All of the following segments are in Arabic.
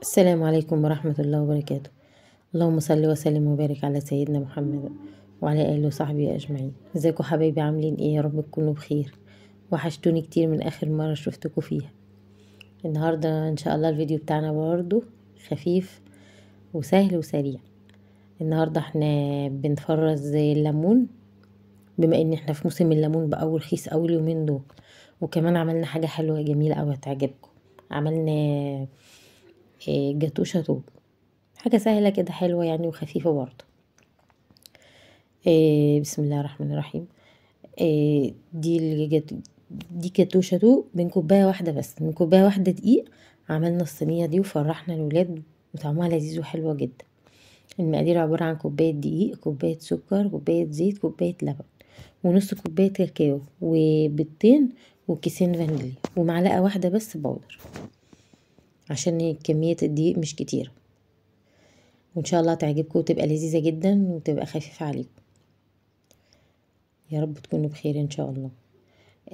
السلام عليكم ورحمة الله وبركاته. اللهم صل وسلم وبارك على سيدنا محمد وعلى آله وصحبه أجمعين. ازيكم حبايبي، عاملين ايه؟ يا رب تكونوا بخير. وحشتوني كتير من آخر مرة شفتكم فيها. النهاردة ان شاء الله الفيديو بتاعنا برضو خفيف وسهل وسريع. النهاردة احنا بنفرز الليمون، بما ان احنا في موسم الليمون بقى ورخيص اول يومين دول. وكمان عملنا حاجة حلوة جميلة اوي هتعجبكم. عملنا جاتو شاتو، حاجة سهلة كده حلوة يعني وخفيفة برضه. بسم الله الرحمن الرحيم. دي جاتو شاتو من كوباية واحدة بس، من كوباية واحدة دقيق عملنا الصينية دي وفرحنا الولاد، وطعمها لذيذ وحلوة جدا. المقادير عبارة عن كوباية دقيق، كوباية سكر، كوباية زيت، كوباية لبن، ونص كوباية كاكاو، وبيضتين، وكيسين فانيليا، ومعلقة واحدة بس بودر، عشان كمية الدقيق مش كتير. وان شاء الله تعجبكم وتبقى لذيذة جدا وتبقى خفيفة عليكم. يا رب تكونوا بخير ان شاء الله.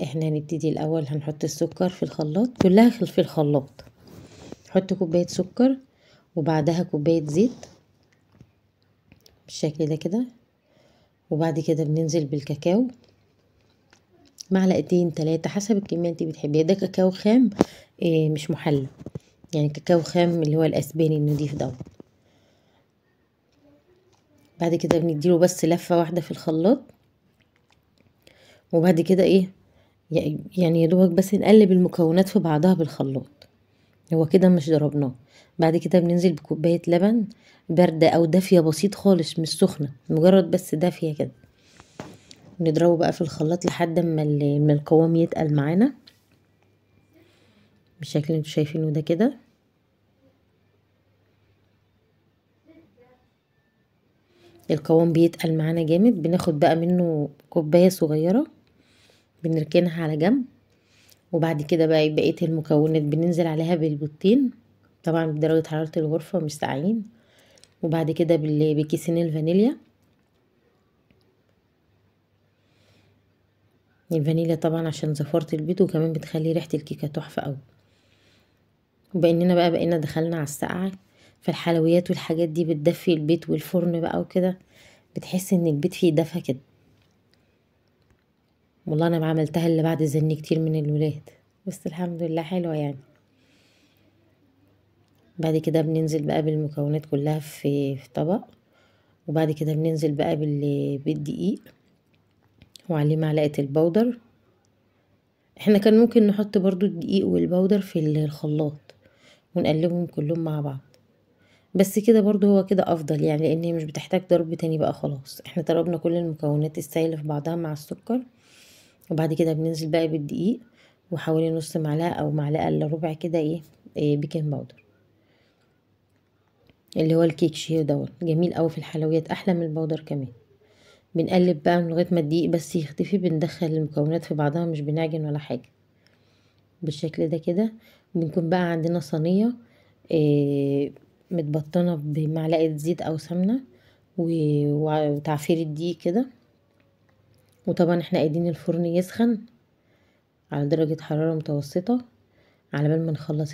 احنا هنبتدي الاول، هنحط السكر في الخلاط كلها في الخلاط. نحط كوباية سكر وبعدها كوباية زيت بالشكل ده كده، وبعد كده بننزل بالكاكاو معلقتين 3 حسب الكمية انتي بتحبيها. ده كاكاو خام، مش محلى، يعني كاكاو خام اللي هو الاسباني النضيف ده. بعد كده بنديله بس لفة واحدة في الخلاط، وبعد كده يعني يا دوبك بس نقلب المكونات في بعضها بالخلاط. هو كده مش ضربناه. بعد كده بننزل بكوباية لبن باردة او دافية بسيط خالص، مش سخنة، مجرد بس دافية كده. نضربه بقى في الخلاط لحد ما القوام يتقل معانا بالشكل اللي انتوا شايفينه ده كده. القوام بيتقل معانا جامد، بناخد بقى منه كوباية صغيرة بنركنها على جنب. وبعد كده بقى بقية المكونات بننزل عليها بالبيضتين، طبعا بدرجة حرارة الغرفة مش ساقعين. وبعد كده بكيسين الفانيليا. الفانيليا طبعا عشان زفارة البيض، وكمان بتخلي ريحة الكيكة تحفة قوي. وبقينا بقينا دخلنا على السقعة، فالحلويات والحاجات دي بتدفي البيت والفرن بقى وكده، بتحس ان البيت فيه دفى كده. والله انا ما عملتها الا بعد زن كتير من الولاد، بس الحمد لله حلوة يعني. بعد كده بننزل بقى بالمكونات كلها في طبق، وبعد كده بننزل بقى بالدقيق وعليه معلقة البودر. احنا كان ممكن نحط برضو الدقيق والبودر في الخلاط ونقلبهم كلهم مع بعض، بس كده برضو هو كده افضل يعني، لان مش بتحتاج ضرب تاني بقى. خلاص احنا ضربنا كل المكونات السائلة في بعضها مع السكر. وبعد كده بننزل بقى بالدقيق، وحوالي نص معلقة او معلقة الا ربع كده بيكنج باودر، اللي هو الكيك شير دوت، جميل قوي في الحلويات، احلى من البودر كمان. بنقلب بقى لغايه ما الدقيق بس يختفي، بندخل المكونات في بعضها، مش بنعجن ولا حاجه بالشكل ده كده. بنكون بقى عندنا صينيه متبطنه بمعلقه زيت او سمنه وتعفير الدقيق كده. وطبعا احنا قايدين الفرن يسخن على درجه حراره متوسطه على بال ما نخلص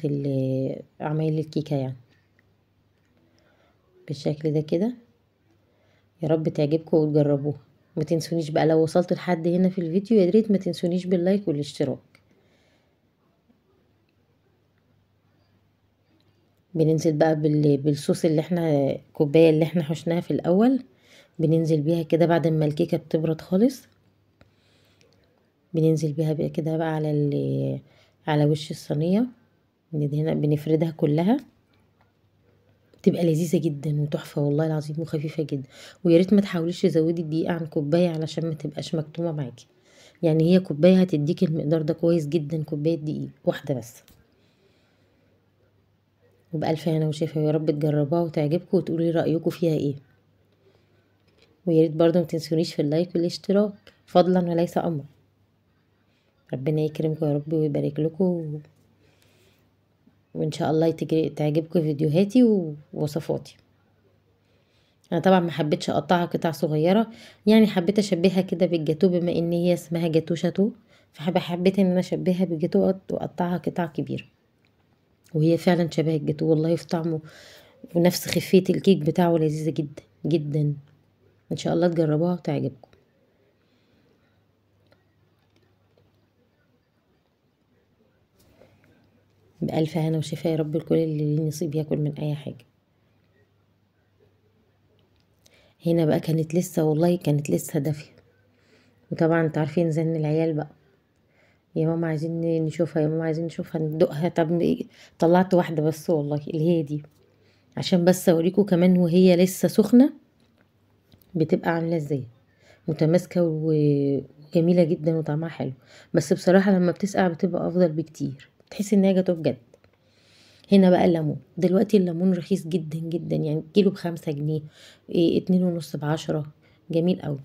عمايل الكيكه يعني بالشكل ده كده. يا رب تعجبكم وتجربوها. ما تنسونيش بقى لو وصلت لحد هنا في الفيديو، يا ريت ما تنسونيش باللايك والاشتراك. بننزل بقى بالصوص اللي احنا كوبايه اللي احنا حشناها في الاول، بننزل بيها كده بعد ما الكيكه بتبرد خالص. بننزل بيها بقى كده بقى على وش الصينيه، هنا بنفردها كلها. تبقى لذيذه جدا وتحفه والله العظيم وخفيفه جدا. ويا ريت ما تحاوليش تزودي الدقيق عن كوبايه علشان ما تبقاش مكتومه معاكي. يعني هي كوبايه هتديكي المقدار ده كويس جدا، كوبايه دقيق واحده بس. وبألف هنا وشفا، يا رب تجربوها وتعجبكم وتقولي رأيكم فيها ايه. ويا ريت برضه متنسونيش في اللايك والاشتراك، فضلا وليس امرا. ربنا يكرمكم يا رب ويبارك لكم، وان شاء الله تعجبكم فيديوهاتي ووصفاتي. انا طبعا ما حبيتش اقطعها قطع صغيره، يعني حبيت اشبهها كده بالجاتو، بما ان هي اسمها جاتو شاتو، فحبيت ان انا اشبهها بالجاتو واقطعها قطع كبيره. وهي فعلا شبه الجاتو والله، في طعمه ونفس خفية الكيك بتاعه، لذيذة جدا جدا. ان شاء الله تجربوها وتعجبكم. بألف هنا وشفا يا رب الكل اللي ليه نصيب ياكل من اي حاجة. هنا بقى كانت لسه، والله كانت لسه دافية. وطبعا انتوا عارفين زن العيال بقى، يا ماما عايزين نشوفها، يا ماما عايزين نشوفها ندوقها. طب طلعت واحدة بس والله اللي هي دي، عشان بس اوريكم كمان وهي لسه سخنة بتبقى عاملة ازاي، متماسكة وجميلة جدا وطعمها حلو. بس بصراحة لما بتسقع بتبقى افضل بكتير، تحس ان هي جاتوه بجد. هنا بقى الليمون، دلوقتي الليمون رخيص جدا جدا، يعني كيلو ب5 جنيه، 2.5 ب10. جميل اوي.